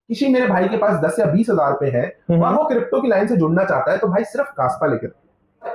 किसी मेरे भाई के पास 10 या 20 हजार रुपए है और वो क्रिप्टो की लाइन से जुड़ना चाहता है, तो भाई सिर्फ कास्पा लेकर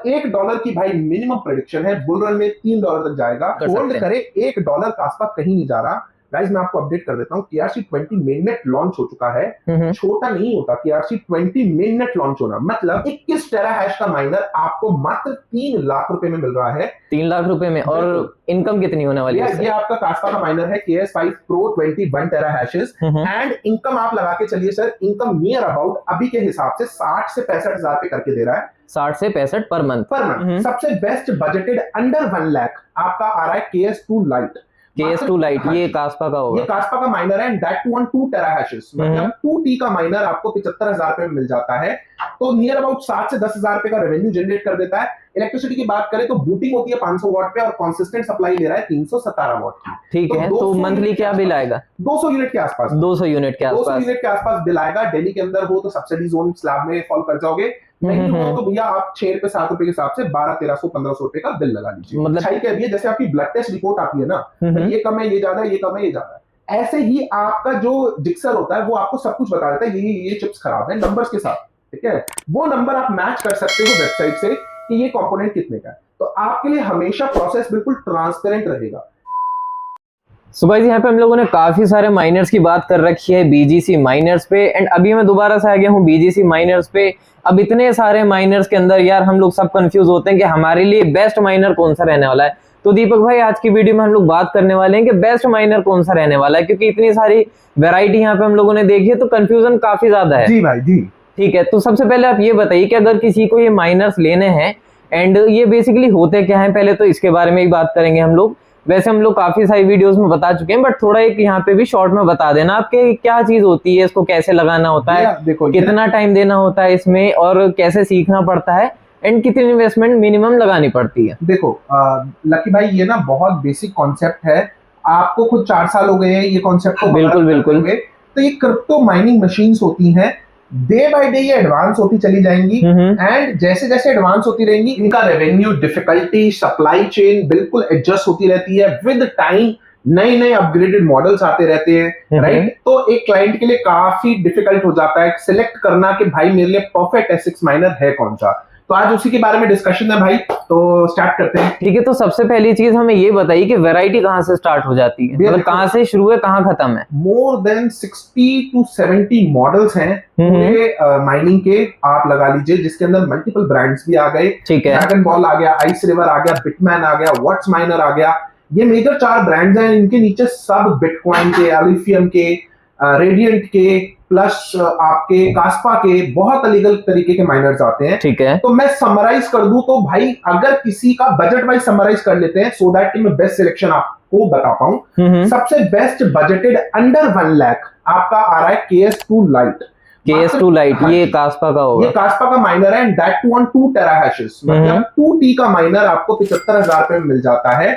$1 की भाई मिनिमम प्रेडिक्शन है, बुल रन में $3 तक जाएगा। होल्ड करे, $1 कास्पा कहीं नहीं जा रहा। गाइस मैं आपको अपडेट कर देता हूँ, KRC20 मेननेट लॉन्च हो चुका है। छोटा नहीं होता KRC20 मेननेट लॉन्च होना, मतलब 21 टेरा हैश का माइनर आपको मात्र 3 लाख रुपए में मिल रहा है। 3 लाख रुपए में। और इनकम कितनी होने वाली है? ये आपका कास्पा का माइनर है KS5 Pro 21 tera hashes and income आप लगा के चलिए सर, इनकम नियर अबाउट अभी के हिसाब से 60 से 65 हजार पे करके दे रहा है। 60 से 65 पर मंथ। सबसे बेस्ट बजटेड अंडर 1 लाख आपका आ रहा है KS2 Lite। KS2 Lite ये कास्पा का होगा। ये कास्पा का माइनर है and that too on 2 tera hashes, मतलब 2T का माइनर आपको 75,000 रुपए में मिल जाता है। तो नियर अबाउट 7 से 10 हजार रुपए का रेवेन्यू जनरेट कर देता है। इलेक्ट्रिसिटी की बात करें तो बूटिंग होती है 500 वाट पे और कंसिस्टेंट सप्लाई ले रहा है 317 वाट की। ठीक है, तो मंथली क्या बिल आएगा? 200 यूनिट के आसपास। 200 यूनिट के आसपास 200 यूनिट के आसपास बिल आएगा। दिल्ली के अंदर हो तो सब्सिडी जोन स्लैब में फॉल कर जाओगे, नहीं हो तो भैया आप 6 रुपए 7 रुपए के हिसाब से 1200-1300-1500 रुपए का बिल लगा लीजिए। मतलब अच्छा क्या है, जैसे आपकी ब्लड टेस्ट रिपोर्ट आती है ना, ये कम है, ये ज्यादा है, ये कम है, ये ज्यादा है, ऐसे ही आपका जो जिक्सर होता है वो आपको सब कुछ बता देता है, ये चिप्स खराब है नंबर्स के साथ। ठीक है, वो नंबर आप मैच कर सकते हो वेबसाइट से कि ये कंपोनेंट कितने का है, तो आपके लिए हमेशा प्रोसेस बिल्कुल ट्रांसपेरेंट रहेगा। सो गाइस यहाँ पे हम लोगों ने काफी सारे माइनर्स की बात कर रखी है BGC माइनर्स पे, एंड अभी मैं दोबारा से आ गया हूँ BGC माइनर्स पे। अब इतने सारे माइनर्स के अंदर यार हम लोग सब कंफ्यूज होते हैं कि हमारे लिए बेस्ट माइनर कौन सा रहने वाला है। तो दीपक भाई आज की वीडियो में हम लोग बात करने वाले हैं कि बेस्ट माइनर कौन सा रहने वाला है, क्योंकि इतनी सारी वेराइटी यहाँ पे हम लोगों ने देखी है तो कंफ्यूजन काफी ज्यादा है। जी भाई जी। ठीक है, तो सबसे पहले आप ये बताइए कि अगर किसी को ये माइनर्स लेने हैं एंड ये बेसिकली होते क्या है, पहले तो इसके बारे में ही बात करेंगे हम लोग। वैसे हम लोग काफी सारी वीडियोस में बता चुके हैं, बट थोड़ा एक यहाँ पे भी शॉर्ट में बता देना आपके क्या चीज होती है, इसको कैसे लगाना होता है, कितना टाइम देना होता है इसमें, और कैसे सीखना पड़ता है, एंड कितनी इन्वेस्टमेंट मिनिमम लगानी पड़ती है। देखो लकी भाई, ये ना बहुत बेसिक कॉन्सेप्ट है, आपको खुद 4 साल हो गए हैं ये कॉन्सेप्ट को। बिल्कुल बिल्कुल। तो ये क्रिप्टो माइनिंग मशीन्स होती हैं, डे बाय डे ये एडवांस होती चली जाएंगी एंड जैसे जैसे एडवांस होती रहेंगी इनका रेवेन्यू, डिफिकल्टी, सप्लाई चेन बिल्कुल एडजस्ट होती रहती है विद टाइम। नए नए अपग्रेडेड मॉडल्स आते रहते हैं, राइट। तो एक क्लाइंट के लिए काफी डिफिकल्ट हो जाता है सिलेक्ट करना कि भाई मेरे लिए परफेक्ट एसिक्स माइनर है कौन सा। तो आज उसी के बारे में डिस्कशन है भाई, तो स्टार्ट करते हैं। ठीक है, तो सबसे पहली चीज हमें ये बताइए कि वैरायटी कहाँ से स्टार्ट हो जाती है, मतलब कहाँ से शुरू है कहाँ खत्म है। मोर देन 60 to 70 मॉडल्स हैं पूरे माइनिंग के, आप लगा लीजिए, जिसके अंदर मल्टीपल ब्रांड्स भी आ गए। ठीक है, ड्रैगन बॉल आ गया, आइस रिवर आ गया, बिटमैन आ गया, व्हाट्स माइनर आ गया। ये मेजर 4 ब्रांड्स हैं, इनके नीचे सब बिटकॉइन के, एलिफियम के, रेडियंट के, प्लस आपके कास्पा के बहुत अलग तरीके के माइनर्स आते हैं। ठीक है, तो मैं समराइज कर दूं तो भाई अगर किसी का बजट वाइज समराइज कर लेते हैं सो दैट मैं बेस्ट सिलेक्शन आपको बता पाऊं। सबसे बेस्ट बजटेड अंडर 1 लाख आपका आ रहा है KS2 Lite। KS2 Lite ये कास्पा का होगा। ये कास्पा का माइनर है and that too on 2 tera hashes, मतलब 2T का माइनर आपको 75,000 रुपए में मिल जाता है।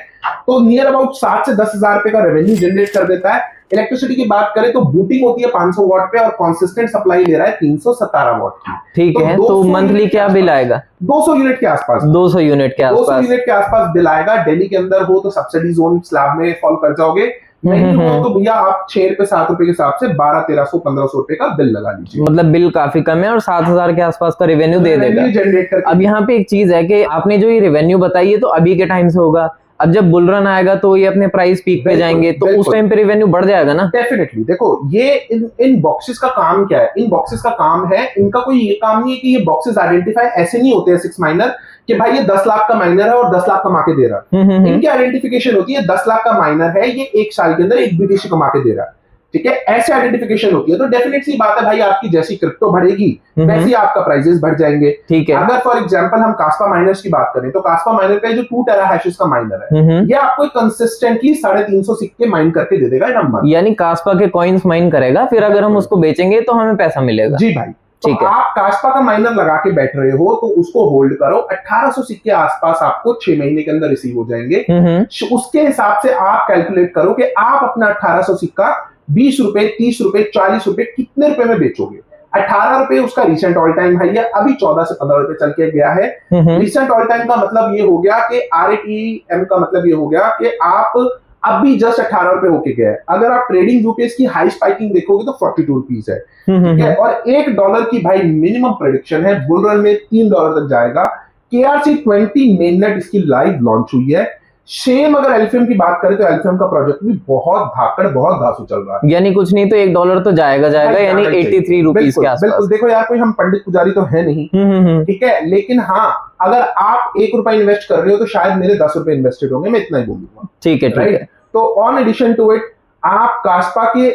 तो नियर अबाउट 7 से 10 हजार रुपए का रेवेन्यू जनरेट कर देता है। इलेक्ट्रिसिटी की बात करें तो बूटिंग होती है 500 वाट पे और कंसिस्टेंट सप्लाई ले रहा है 317 वाट की। ठीक है, तो मंथली क्या बिल आएगा? 200 यूनिट के आसपास। 200 यूनिट के आसपास 200 यूनिट के आसपास बिल आएगा। दिल्ली के अंदर हो तो सब्सिडी जोन स्लैब में फॉल कर जाओगे, नहीं हो तो भैया आप 6 रुपए 7 रुपए के हिसाब से 1200-1300-1500 रुपए का बिल लगा लीजिए। मतलब बिल काफी कम है और 7,000 के आसपास का रेवेन्यू दे देगा जनरेट करके। अब यहाँ पे एक चीज है कि आपने जो ये रेवेन्यू बताई है तो अभी के टाइम से होगा, अब जब बुल रन आएगा तो ये अपने प्राइस पीक पे जाएंगे तो उस टाइम पे रेवेन्यू बढ़ जाएगा ना। डेफिनेटली। देखो ये इन बॉक्सेस का काम क्या है, इन बॉक्सेस का काम है, इनका कोई ये काम नहीं है कि ये बॉक्सेस आइडेंटिफाई ऐसे नहीं होते हैं 6 माइनर कि भाई ये 10 लाख का माइनर है और 10 लाख कमा के दे रहा है। इनकी आइडेंटिफिकेशन होती है 10 लाख का माइनर है, ये 1 साल के अंदर 1 BTC कमा के दे रहा है। ठीक है, ऐसे आइडेंटिफिकेशन होती है। तो डेफिनेटली बात है भाई, आपकी जैसी क्रिप्टो बढ़ेगी वैसे आपका प्राइसेस बढ़ जाएंगे। ठीक है, अगर फॉर एग्जांपल हम कास्पा माइनर्स की बात करें तो कास्पा माइनर का जो 2 टेरा हैशेस का माइनर है ये आपको कंसिस्टेंटली 350 सिक्के माइन करके दे देगा नंबर, यानी कास्पा के कॉइन्स माइन करेगा, फिर अगर हम उसको बेचेंगे तो हमें पैसा मिलेगा। जी भाई। ठीक है, आप कास्पा का माइनर लगा के बैठ रहे हो तो उसको होल्ड करो, 1800 सिक्के आसपास आपको 6 महीने के अंदर रिसीव हो जाएंगे। उसके हिसाब से आप कैलकुलेट करो कि आप अपना 1800 सिक्का 20 रुपए, 30 रुपए, 40 रुपए कितने रुपए में बेचोगे। 18 रुपए उसका रिसेंट ऑल टाइम हाई है, अभी 14 से 15 रुपए चल के गया है। रिसेंट ऑल टाइम का मतलब ये हो गया कि RATM का मतलब ये हो गया कि आप अभी जस्ट 18 रुपए होके गया है। अगर आप ट्रेडिंग यूपीएस की हाई स्पाइकिंग देखोगे तो 42 रुपीज है, ठीक है। और $1 की भाई मिनिमम प्रेडिक्शन है, बुल रन में $3 तक जाएगा। KRC20 मेननेट इसकी लाइव लॉन्च हुई है। सेम अगर एल्फियम की बात करें तो एल्फियम का प्रोजेक्ट भी बहुत भागकर बहुत घासू चल रहा है, यानी कुछ नहीं तो $1 तो जाएगा, यानी 83 रुपीज के आसपास। बिल्कुल, देखो यार कोई हम पंडित पुजारी तो है नहीं, ठीक है, लेकिन हाँ अगर आप ₹1 इन्वेस्ट कर रहे हो तो शायद मेरे ₹10 इन्वेस्टेड होंगे, मैं इतना ही बोलूंगा, ठीक है, ठीक है। तो ऑन एडिशन टू इट, आप कास्पा के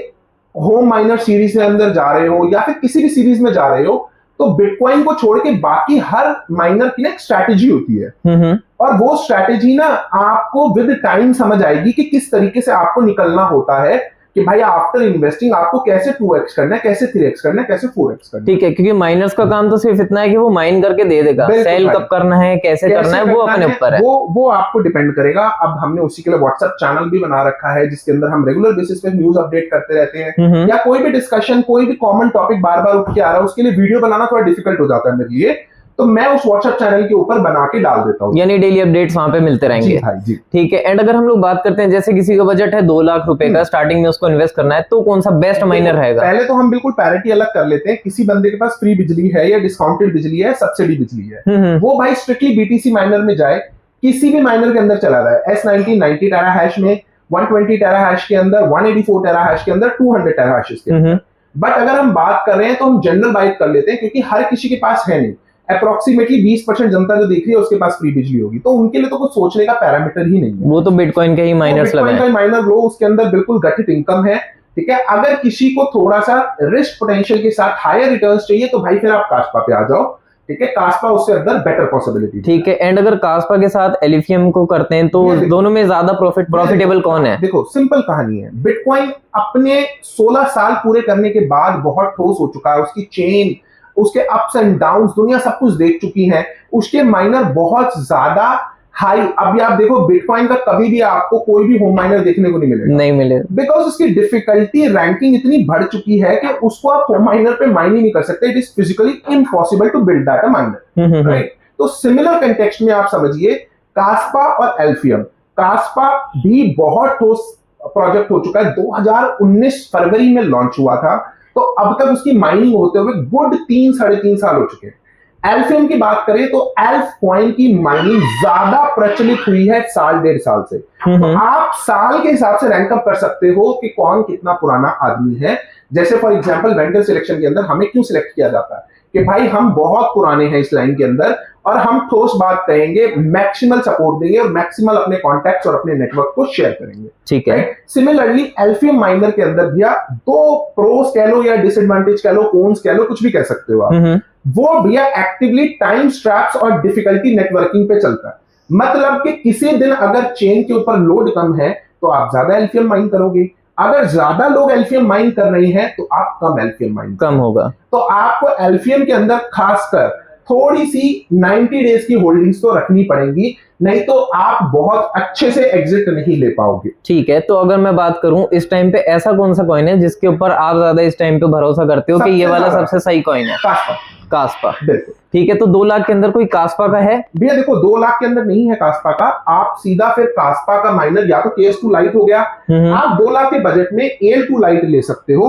होम माइनर सीरीज के अंदर जा रहे हो या फिर किसी भी सीरीज में जा रहे हो, तो बिटकॉइन को छोड़ के बाकी हर माइनर की ना एक स्ट्रैटेजी होती है, और वो स्ट्रैटेजी ना आपको विद टाइम समझ आएगी कि किस तरीके से आपको निकलना होता है, कि भाई आफ्टर इन्वेस्टिंग आपको कैसे 2x करना है, कैसे 3x करना है, कैसे 4x करना है। ठीक है, क्योंकि माइनर्स का काम तो सिर्फ इतना है कि वो माइन करके दे देगा, सेल कब करना है, कैसे करना है, वो अपने ऊपर है, वो आपको डिपेंड करेगा। अब हमने उसी के लिए व्हाट्सएप चैनल भी बना रखा है, जिसके अंदर हम रेगुलर बेसिस पे न्यूज अपडेट करते रहते हैं, या कोई भी डिस्कशन, कोई भी कॉमन टॉपिक बार बार उठ के आ रहा है, उसके लिए वीडियो बनाना थोड़ा डिफिकल्ट हो जाता है मेरे लिए, तो मैं उस व्हाट्सएप चैनल के ऊपर बना के डाल देता हूँ, यानी डेली अपडेट्स वहां पे मिलते रहेंगे। जी। ठीक है। एंड अगर हम लोग बात करते हैं, जैसे किसी का बजट है 2 लाख रुपए का, स्टार्टिंग में उसको इन्वेस्ट करना है, तो कौन सा बेस्ट माइनर रहेगा? पहले तो हम बिल्कुल पैरिटी अलग कर लेते हैं। किसी बंदे के पास फ्री बिजली है या डिस्काउंटेड बिजली है, सब्सिडी बिजली है, वो भाई स्ट्रिक्टली बीटीसी माइनर में जाए, किसी भी माइनर के अंदर चला रहा है, S19 90 टेरा हैश में, 120 टेरा हैश के अंदर, 184 टेरा हैश के अंदर, 200 टेरा हैश के अंदर। बट अगर हम बात कर रहे हैं तो हम जनरल बाइट कर लेते हैं, क्योंकि हर किसी के पास है नहीं। अप्रोक्सीमेटली 20% जनता जो देख रही है उसके पास फ्री बिजली होगी, तो उनके लिए तो कुछ सोचने का पैरामीटर ही नहीं है, वो तो बिटकॉइन के ही माइनर्स लगे हैं, माइनर लो, उसके अंदर बिल्कुल गठित इनकम है, ठीक है। अगर किसी को थोड़ा सा रिस्क पोटेंशियल के साथ हायर रिटर्न्स चाहिए तो भाई फिर आप कास्पा पे आ जाओ, ठीक है। कास्पा उससे अंदर बेटर पॉसिबिलिटी, ठीक है। एंड अगर कास्पा के साथ एलिफियम को करते हैं तो दोनों में ज्यादा प्रॉफिटेबल कौन है? देखो सिंपल कहानी है, बिटकॉइन अपने 16 साल पूरे करने के बाद बहुत ठोस हो चुका है, उसकी चेन, उसके अप्स एंड डाउन्स दुनिया सब कुछ देख चुकी है, उसके माइनर बहुत ज्यादा हाई। अभी आप देखो बिटकॉइन का कभी भी आपको कोई भी होम माइनर देखने को नहीं मिलेगा, बिकॉज उसकी डिफिकल्टी रैंकिंग इतनी बढ़ चुकी है कि उसको आप होम माइनर पे माइन ही नहीं कर सकते। It is physically impossible to build that a miner, right. तो सिमिलर कंटेक्स्ट में आप समझिए कास्पा और एल्फियम। कास्पा भी बहुत ठोस प्रोजेक्ट हो चुका है, 2019 फरवरी में लॉन्च हुआ था, तो अब तक उसकी माइनिंग होते हुए गुड 3-3.5 साल हो चुके हैं। एल्फियम की बात करें तो एल्फ कॉइन की माइनिंग ज्यादा प्रचलित हुई है 1.5 साल से, तो आप साल के हिसाब से रैंक अप कर सकते हो कि कौन कितना पुराना आदमी है। जैसे फॉर एग्जांपल वेंडर सिलेक्शन के अंदर हमें क्यों सिलेक्ट किया जाता है कि भाई हम बहुत पुराने हैं इस लाइन के अंदर, और हम ठोस बात कहेंगे, मैक्सिमल सपोर्ट देंगे और मैक्सिमल अपने कॉन्टैक्ट्स और अपने नेटवर्क को शेयर करेंगे, ठीक है। सिमिलरली एल्फियम माइनर के अंदर भैया 2 प्रोस कह लो या डिसएडवांटेज कह लो, कॉन्स कह लो, कुछ भी कह सकते हो आप, वो भैया एक्टिवली टाइम स्ट्रैप्स और डिफिकल्टी नेटवर्किंग पे चलता है। मतलब कि किसी दिन अगर चेन के ऊपर लोड कम है तो आप ज्यादा एल्फियम माइन करोगे, अगर ज्यादा लोग एल्फियम माइन कर रहे हैं तो आप कम एल्फियम माइन कम होगा। तो आपको एल्फियम के अंदर खासकर थोड़ी सी 90 डेज की होल्डिंग्स तो रखनी पड़ेंगी, नहीं तो आप बहुत अच्छे से एग्जिट नहीं ले पाओगे। ठीक है। तो अगर मैं बात करूं इस टाइम पे ऐसा कौन सा कॉइन है जिसके ऊपर आप ज्यादा इस टाइम पे भरोसा करते हो कि ये वाला सबसे सही कॉइन है? कास्पा। बिल्कुल ठीक है। तो 2 लाख के अंदर कोई कास्पा का है? भैया देखो 2 लाख के अंदर नहीं है कास्पा का, आप सीधा फिर कास्पा का माइनर या तो KS2 लाइट हो गया, आप 2 लाख के बजट में AL2 लाइट ले सकते हो।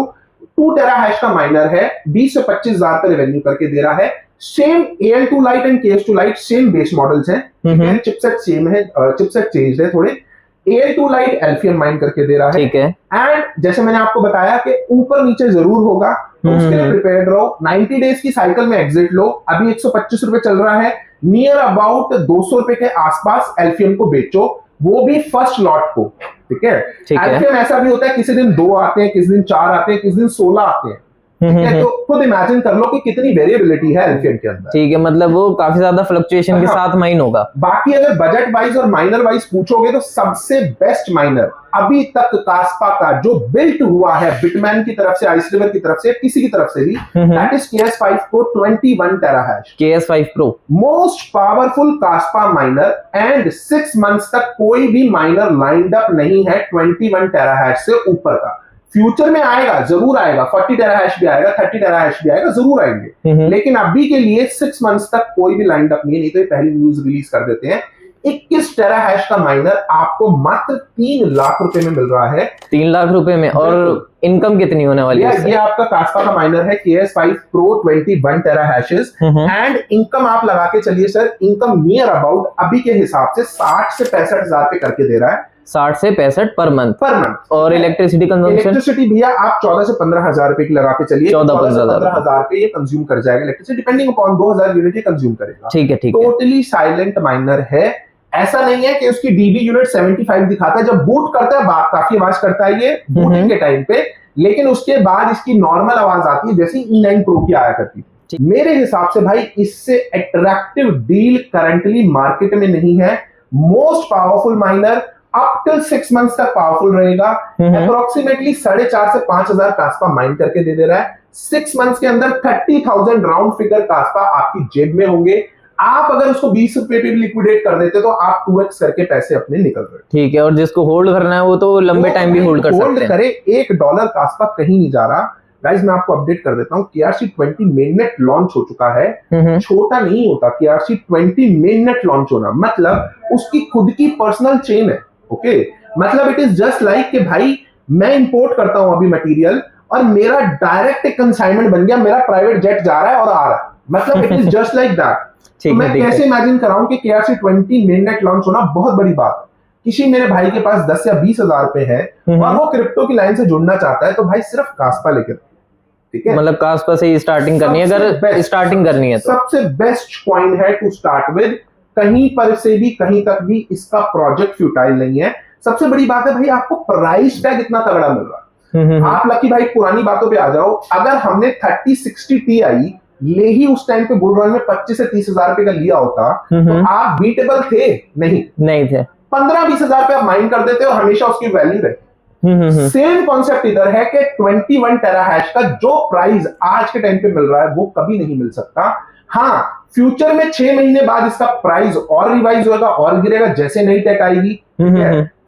2 टेरा हैश का माइनर है, 20 से 25 हजार का रेवेन्यू करके दे रहा है। Same AL2 light and KS2 light same base models हैं, चिपसेट सेम है, चिपसेट चेंज है थोड़े। AL2 लाइट एल्फियम माइन करके दे रहा है, ठीक है। एंड जैसे मैंने आपको बताया कि ऊपर नीचे जरूर होगा, तो उसके लिए प्रिपेयर्ड रहो। 90 डेज की साइकिल में एग्जिट लो। अभी 125 रुपए चल रहा है, नियर अबाउट 200 रुपए के आसपास एल्फियम को बेचो, वो भी फर्स्ट लॉट को, ठीक है। एल्फियम ऐसा भी होता है किसी दिन 2 आते हैं, किसी दिन 4 आते हैं, किसी दिन 16 आते हैं, ठीक है। तो खुद इमेजिन कर लो कि कितनी वेरिएबिलिटी है एल्फियम के अंदर, ठीक है। मतलब वो काफी ज्यादा फ्लक्चुएशन के साथ माइन होगा। बाकी अगर बजट वाइज और माइनर वाइज पूछोगे तो सबसे बेस्ट माइनर अभी तक कास्पा का जो बिल्ट हुआ है बिटमैन की तरफ से, आइस रिवर की तरफ से, किसी की तरफ से भी, that is KS5 Pro 21 tera hash. KS5 Pro most powerful Kaspa miner, and 6 months तक कोई भी माइनर लाइंड अप नहीं है 21 टेरा हैश से ऊपर का। फ्यूचर में आएगा, जरूर आएगा, 40 टेरा हैश भी आएगा, 30 टेरा हैश भी आएगा, जरूर आएंगे, लेकिन अभी के लिए 6 मंथ्स तक कोई भी लाइंड अप नहीं है। नहीं तो ये पहली न्यूज रिलीज कर देते हैं 21 टेरा हैश का माइनर आपको मात्र 3 लाख रुपए में मिल रहा है। 3 लाख रुपए में। और इनकम कितनी होने वाली है? ये आपका कास्पा का माइनर है KS5 Pro 21 tera hashes and income आप लगा के चलिए सर, इनकम नियर अबाउट अभी के हिसाब से 60 से 65 हजार पे करके दे रहा है। 60 से 65 पर मंथ। और इलेक्ट्रिसिटी भैया आप 14 से 15 हजार रुपए की लगा के चलिए, 14 से 15 हजार पे ये कंज्यूम कर जाएगा इलेक्ट्रिसिटी, डिपेंडिंग अपॉन 2000 यूनिट ये कंज्यूम करेगा। ठीक है, ठीक है। टोटली साइलेंट माइनर है। ऐसा नहीं है कि उसकी डीबी यूनिट 75 दिखाता है, जब बूट करता है काफी आवाज करता है ये बूटिंग के टाइम पे, लेकिन उसके बाद इसकी नॉर्मल आवाज आती है जैसे E9 Pro की आया करती थी। मेरे हिसाब से भाई इससे अट्रैक्टिव डील करंटली मार्केट में नहीं है। Most powerful minor up till 6 months तक पावरफुल रहेगा। अप्रोक्सीमेटली 4.5 से 5 हजार कास्पा माइन करके दे रहा है। 6 मंथ्स के अंदर 30,000 राउंड फिगर कास्पा आपकी जेब में होंगे। आप अगर उसको 20 रुपए पे भी लिक्विडेट कर देते तो आप 2x करके पैसे अपने निकल रहे। ठीक है। और जिसको होल्ड करना है वो तो लंबे टाइम भी होल्ड कर सकते हैं। करे $1 कास्पा कहीं नहीं जा रहा। गाइस मैं आपको अपडेट कर देता हूं, KRC20 मेननेट लॉन्च हो चुका है। छोटा नहीं होता KRC20 मेननेट लॉन्च होना, मतलब उसकी खुद की पर्सनल चेन है। ओके, मतलब इट इज जस्ट लाइक कि भाई मैं इंपोर्ट करता हूं अभी मटेरियल और मेरा डायरेक्ट एक कंसाइनमेंट बन गया, मेरा प्राइवेट जेट जा रहा है और आ रहा है, मतलब it is just like that. तो मैं कैसे इमेजिन कराऊं कि KRC20 मेननेट लॉन्च होना बहुत बड़ी बात है। किसी मेरे भाई के पास 10 या 20 हजार रुपए है और वो क्रिप्टो की लाइन से जुड़ना चाहता है, तो भाई सिर्फ कास्पा लेकर, ठीक है, मतलब कास्पा से ही स्टार्टिंग करनी है। अगर स्टार्टिंग करनी है तो सबसे बेस्ट कॉइन है टू स्टार्ट विद। कहीं पर से भी कहीं तक भी इसका प्रोजेक्ट फ्यूटाइल नहीं है। सबसे बड़ी बात है भाई आपको प्राइस टैग इतना तगड़ा मिल रहा है। आप लकी भाई पुरानी बातों पे आ जाओ, अगर हमने 3060 Ti ले ही उस टाइम पे बुल रन में 25 से 30 हजार रुपए का लिया होता तो आप बीटेबल थे? नहीं थे। 15-20 हजार रुपए आप माइन कर देते और हमेशा उसकी वैल्यू रहे। सेम कॉन्सेप्ट इधर है कि 21 टेरा हैश का जो प्राइस आज के टाइम पे मिल रहा है वो कभी नहीं मिल सकता। हाँ, फ्यूचर में 6 महीने बाद इसका प्राइस और रिवाइज होगा और गिरेगा जैसे नई टेक आएगी।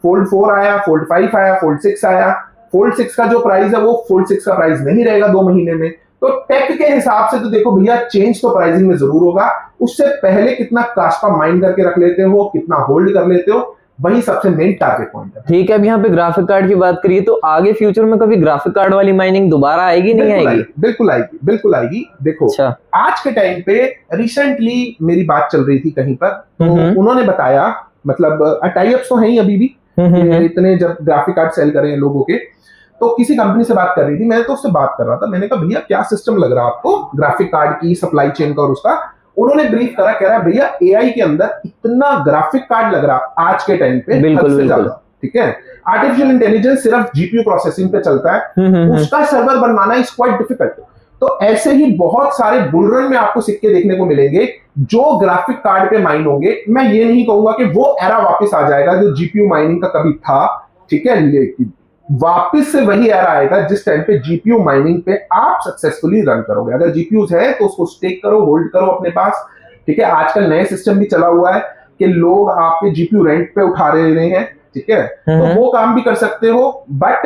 फोल्ड 4 आया, फोल्ड 5 आया, फोल्ड 6 आया। फोल्ड 6 का जो प्राइस है वो फोल्ड 6 का प्राइस नहीं रहेगा 2 महीने में। तो टेक के हिसाब से तो देखो भैया चेंज तो प्राइसिंग में जरूर होगा। उससे पहले कितना कास्पा माइन करके रख लेते हो, कितना होल्ड कर लेते हो, वही सबसे मेन टारगेट पॉइंट है। ठीक है, अब यहाँ पे ग्राफिक कार्ड की बात करिए तो आगे फ्यूचर में कभी ग्राफिक कार्ड वाली माइनिंग दोबारा आएगी? नहीं आएगी? बिल्कुल आएगी, बिल्कुल आएगी। देखो अच्छा। आज के टाइम पे रिसेंटली मेरी बात चल रही थी कहीं पर, तो उन्होंने बताया, मतलब टाई अप्स तो हैं ही अभी भी, इतने जब ग्राफिक कार्ड सेल कर रहे हैं लोगों के, तो किसी कंपनी से बात कर रही थी, मैं तो उससे बात कर रहा था, मैंने कहा भैया क्या सिस्टम लग रहा है आपको ग्राफिक कार्ड की सप्लाई चेन का और उसका? उन्होंने ब्रीफ करा, कह रहा है भैया एआई के अंदर इतना ग्राफिक कार्ड लग रहा आज के टाइम पे, बिल्कुल ज्यादा, ठीक है। आर्टिफिशियल इंटेलिजेंस सिर्फ जीपीयू प्रोसेसिंग पे चलता है, उसका सर्वर बनवाना इज क्वाइट डिफिकल्ट। तो ऐसे ही बहुत सारे बुलरन में आपको सिक्के देखने को मिलेंगे जो ग्राफिक कार्ड पे माइन होंगे। मैं ये नहीं कहूंगा कि वो एरा वापस आ जाएगा जो जीपीयू माइनिंग का कभी था, ठीक है, लेकिन वापस से वही एरा आएगा जिस टाइम पे जीपीयू माइनिंग पे आप सक्सेसफुली रन करोगे। अगर जीपीयूज है तो उसको स्टेक करो, होल्ड करो अपने पास, ठीक है। आजकल नए सिस्टम भी चला हुआ है कि लोग आपके जीपीयू रेंट पे उठा रहे हैं, ठीक है, तो वो काम भी कर सकते हो। बट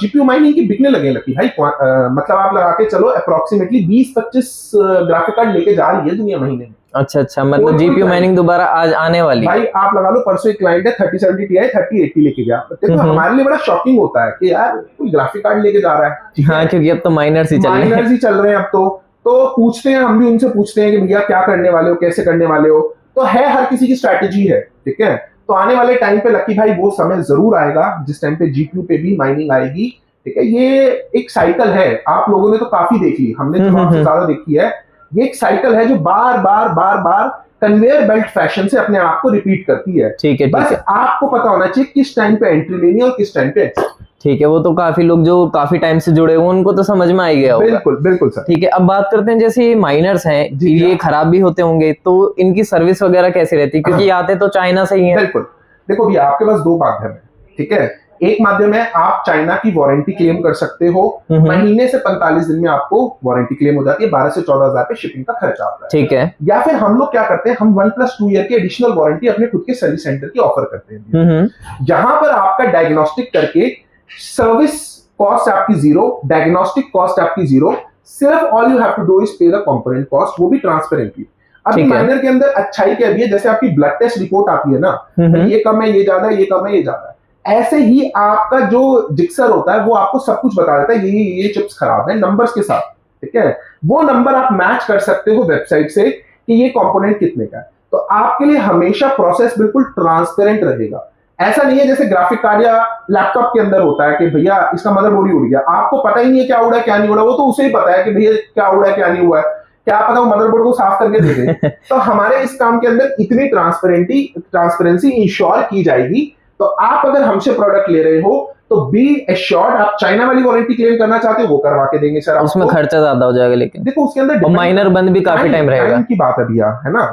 जीपीयू माइनिंग की बिकने लगे लकी भाई, मतलब आप लगा के चलो अप्रोक्सीमेटली 20-25 ग्राफिक कार्ड लेके जा रही है दुनिया महीने में। अच्छा, मतलब जीपीयू माइनिंग दोबारा आज आने वाली भाई। आप लगा लो परसों एक क्लाइंट है 3070 Ti 3080 लेके गया, देखो हमारे लिए बड़ा शॉकिंग होता है कि यार कोई ग्राफिक कार्ड लेके जा रहा है। हाँ, क्योंकि अब तो माइनर्स ही चल रहे हैं अब तो पूछते हैं, हम भी उनसे पूछते हैं कि भैया क्या करने वाले हो, कैसे करने वाले हो। तो है, हर किसी की स्ट्रैटेजी है, ठीक है। तो आने वाले टाइम पे लकी भाई वो समय जरूर आएगा जिस टाइम पे जीपीयू पे भी माइनिंग आएगी, ठीक है। ये एक साइकिल है, आप लोगों ने तो काफी देख ली, हमने तो आपसे ज्यादा देखी है। ये एक साइकिल है जो बार बार कन्वेयर बेल्ट फैशन से अपने आप को रिपीट करती है, ठीक है। बस आपको पता होना चाहिए किस टाइम पे एंट्री लेनी है और किस टाइम पे एग्जिट। ठीक है, वो तो काफी लोग जो काफी टाइम से जुड़े हुए उनको तो समझ में आ गया होगा। बिल्कुल सर। ठीक है, अब बात करते हैं जैसे ये माइनर्स हैं, ये खराब भी होते होंगे, तो इनकी सर्विस वगैरह कैसी रहती है? क्योंकि आते तो चाइना से ही है। बिल्कुल, देखो भैया आपके पास 2 माध्यम है, ठीक है। एक माध्यम है आप चाइना की वारंटी क्लेम कर सकते हो, महीने से 45 दिन में आपको वारंटी क्लेम हो जाती है, 12 से 14 हजार पे शिपिंग का खर्चा आता है, ठीक है। या फिर हम लोग क्या करते हैं, हम 1+2 ईयर की एडिशनल वारंटी अपने खुद के सर्विस सेंटर की ऑफर करते हैं, जहां पर आपका डायग्नोस्टिक करके सर्विस कॉस्ट आपकी 0, डायग्नोस्टिक कॉस्ट आपकी 0, सिर्फ all you have to do is pay the component cost, वो भी ट्रांसपेरेंटली। अभी माइनर के अंदर अच्छाई क्या भी है, जैसे आपकी ब्लड टेस्ट रिपोर्ट आती है ना, ये कम है, ये ज्यादा है, ये कम है, ये ज्यादा है, ऐसे ही आपका जो जिक्सर होता है वो आपको सब कुछ बता देता है, ये चिप्स खराब है नंबर्स के साथ, ठीक है। वो नंबर आप मैच कर सकते हो वेबसाइट से कि ये कंपोनेंट कितने का है। तो आपके लिए हमेशा प्रोसेस बिल्कुल ट्रांसपेरेंट रहेगा। ऐसा नहीं है जैसे ग्राफिक कार्ड या लैपटॉप के अंदर होता है कि भैया इसका मदरबोर्ड ही उड़ गया, आपको पता ही नहीं है क्या उड़ा क्या नहीं उड़ा, वो तो उसे ही पता है कि भैया क्या उड़ा क्या नहीं हुआ है, क्या पता वो मदरबोर्ड को साफ करके दे दे। तो हमारे इस काम के अंदर इतनी ट्रांसपेरेंसी इंश्योर की जाएगी। तो आप अगर हमसे प्रोडक्ट ले रहे हो तो बी एश्योर्ड, आप चाइना वाली वारंटी क्लेम करना चाहते हो वो करवा के देंगे सर। उसमें खर्चा ज्यादा हो जाएगा, लेकिन देखो उसके अंदर माइनर बंद भी काफी टाइम रहेगा की बात है भैया, है ना,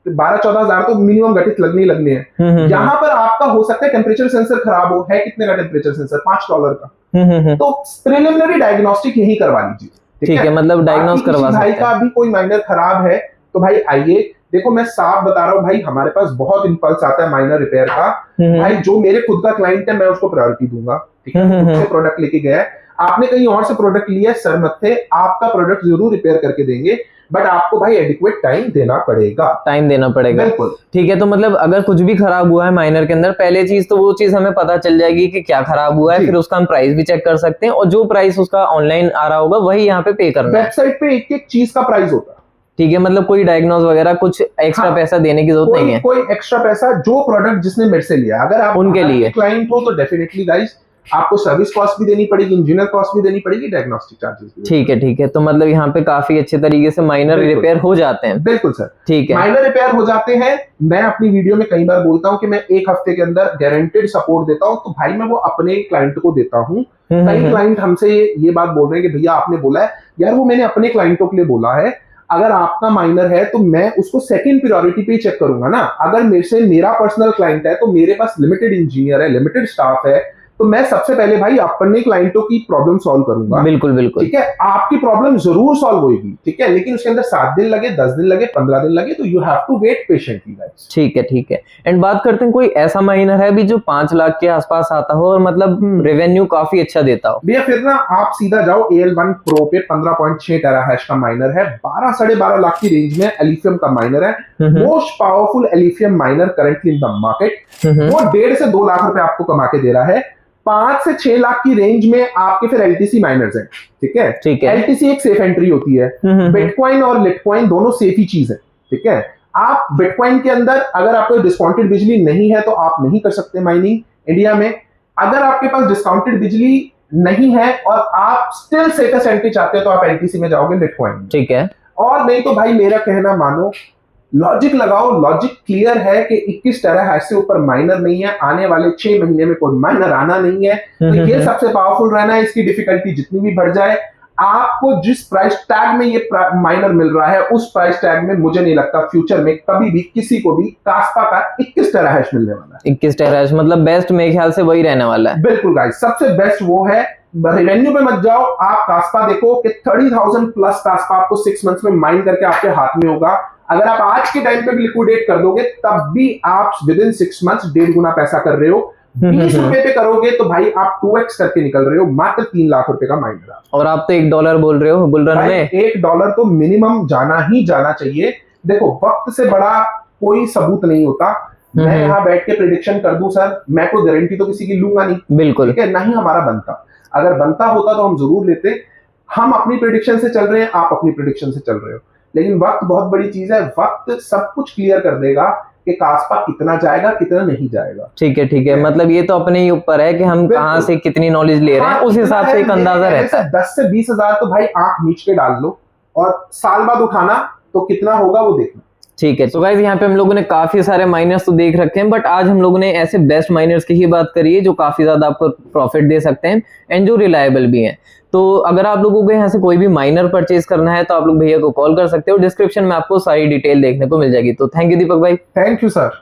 12-14 हजार तो मिनिमम घटित लगने हैं। यहाँ पर आपका हो सकता है टेम्परेचर सेंसर खराब हो, है कितने का टेम्परेचर सेंसर, $5 का, तो प्रिलिमिनरी डायग्नोस्टिक यही करवा लीजिए, ठीक है। मतलब डायग्नोस करवा भाई का भी कोई माइनर खराब है तो भाई आइए, देखो मैं साफ बता रहा हूँ भाई, हमारे पास बहुत इंपल्स आता है माइनर रिपेयर का। भाई जो मेरे खुद का क्लाइंट है मैं उसको प्रायोरिटी दूंगा, ठीक है। प्रोडक्ट लेके गया है, आपने कहीं और से प्रोडक्ट लिया, सर मत थे, आपका प्रोडक्ट जरूर रिपेयर करके देंगे, बट आपको भाई एडिक्वेट टाइम देना पड़ेगा, बिल्कुल, ठीक है। तो मतलब अगर कुछ भी खराब हुआ है माइनर के अंदर, पहले चीज तो वो चीज हमें पता चल जाएगी कि क्या खराब हुआ है, फिर उसका हम प्राइस भी चेक कर सकते हैं, और जो प्राइस उसका ऑनलाइन आ रहा होगा वही यहाँ पे पे करना है। वेबसाइट पे एक एक चीज का प्राइस होता है, ठीक है। मतलब कोई डायग्नोस वगैरह कुछ एक्स्ट्रा पैसा देने की जरूरत नहीं है, कोई एक्स्ट्रा पैसा, जो प्रोडक्ट जिसने मेरे से लिया, अगर आप उनके लिए क्लाइंट हो तो डेफिनेटली गाइस आपको सर्विस कॉस्ट भी देनी पड़ेगी, इंजीनियर कॉस्ट भी देनी पड़ेगी, डायग्नोस्टिक चार्जेस भी। ठीक है। तो मतलब यहाँ पे काफी अच्छे तरीके से माइनर रिपेयर हो जाते हैं। बिल्कुल सर, ठीक है, माइनर रिपेयर हो जाते हैं। मैं अपनी वीडियो में कई बार बोलता हूँ कि मैं 1 हफ्ते के अंदर गारंटेड सपोर्ट देता हूँ, तो भाई मैं वो अपने क्लाइंट को देता हूँ। कई क्लाइंट हमसे ये बात बोल रहे हैं कि भैया आपने बोला है, यार वो मैंने अपने क्लाइंटों के लिए बोला है, अगर आपका माइनर है तो मैं उसको सेकंड प्रायोरिटी पे चेक करूंगा ना। अगर मेरे से मेरा पर्सनल क्लाइंट है तो मेरे पास लिमिटेड इंजीनियर है, लिमिटेड स्टाफ है, तो मैं सबसे पहले भाई अपने क्लाइंटों की प्रॉब्लम सॉल्व करूंगा। बिल्कुल, ठीक है, आपकी प्रॉब्लम जरूर सॉल्व होगी, ठीक है, लेकिन उसके अंदर 7 दिन लगे, 10 दिन लगे, 15 दिन लगे, तो you have to wait patiently guys. ठीक है। एंड बात करते हैं, कोई ऐसा माइनर है भी जो 5 लाख के आसपास आता हो और मतलब रेवेन्यू काफी अच्छा देता हो? भैया फिर ना आप सीधा जाओ AL1 Pro पे, 15.6 टेराहैश का माइनर है, 12-12.5 लाख की रेंज में एलिफियम का माइनर है, मोस्ट पावरफुल एलिफियम miner currently in the market. वो 1.5 से 2 लाख रुपए आपको कमा के दे रहा है। 5 से 6 लाख की रेंज में आपके फिर LTC माइनर्स हैं, ठीक है। LTC एक सेफ एंट्री होती है, बिटकॉइन और लिटकॉइन दोनों सेफ ही चीज है, ठीक है। आप बिटकॉइन के अंदर अगर आपको डिस्काउंटेड बिजली नहीं है तो आप नहीं कर सकते माइनिंग इंडिया में। अगर आपके पास डिस्काउंटेड बिजली नहीं है और आप स्टिल सेफेस्ट एंट्री चाहते हो तो आप LTC में जाओगे, लिटकॉइन, ठीक है। और नहीं तो भाई मेरा कहना मानो, लॉजिक लगाओ, लॉजिक क्लियर है कि 21 टेराहैश से ऊपर माइनर नहीं है, आने वाले 6 महीने में कोई माइनर आना नहीं है, तो ये सबसे पावरफुल रहना है। इसकी डिफिकल्टी जितनी भी बढ़ जाए, आपको जिस प्राइस टैग में ये माइनर मिल रहा है उस प्राइस टैग में मुझे नहीं लगता फ्यूचर में कभी भी किसी को भी कास्पा का 21 टेराहैश मिलने वाला है। 21 टेराहैश मतलब बेस्ट मेरे ख्याल से वही रहने वाला है। बिल्कुल गाइस, सबसे बेस्ट वो है। रेवेन्यू पे मत जाओ, आप कास्पा देखो कि 30,000 प्लस कास्पा आपको 6 मंथ्स में माइन करके आपके हाथ में होगा। अगर आप आज के टाइम पे भी लिक्विडेट कर दोगे तब भी आप विद इन 6 मंथ्स 1.5 गुना पैसा कर रहे हो। 20 रुपए पे करोगे तो भाई आप 2x करके निकल रहे हो, मात्र 3 लाख रुपए का माइनर। और आप तो $1 बोल रहे हो बुल रन में। $1 तो मिनिमम जाना ही जाना चाहिए। देखो वक्त से बड़ा कोई सबूत नहीं होता। मैं यहाँ बैठ के प्रेडिक्शन कर दूं सर, मैं कोई गारंटी तो किसी की लूंगा नहीं, बिल्कुल, ठीक है, ना ही हमारा बनता। अगर बनता होता तो हम जरूर लेते। हम अपनी प्रेडिक्शन से चल रहे हैं, आप अपनी प्रेडिक्शन से चल रहे हो, लेकिन वक्त बहुत बड़ी चीज है। वक्त सब कुछ क्लियर कर देगा कि कास्पा कितना जाएगा कितना नहीं जाएगा। ठीक है। मतलब ये तो अपने ही ऊपर है कि हम कहां से कितनी नॉलेज ले रहे हैं, उस हिसाब से एक अंदाजा रहता है। 10 से 20 हजार तो भाई आंख मीच के डाल लो, और साल बाद उठाना तो कितना होगा वो देखना। ठीक है। तो गाइस यहाँ पे हम लोगों ने काफी सारे माइनर्स तो देख रखे हैं, बट आज हम लोगों ने ऐसे बेस्ट माइनर्स की ही बात करी है जो काफी ज्यादा आपको प्रॉफिट दे सकते हैं एंड जो रिलायबल भी हैं। तो अगर आप लोगों को यहाँ से कोई भी माइनर परचेज करना है तो आप लोग भैया को कॉल कर सकते हो, डिस्क्रिप्शन में आपको सारी डिटेल देखने को मिल जाएगी। तो थैंक यू दीपक भाई। Thank you sir.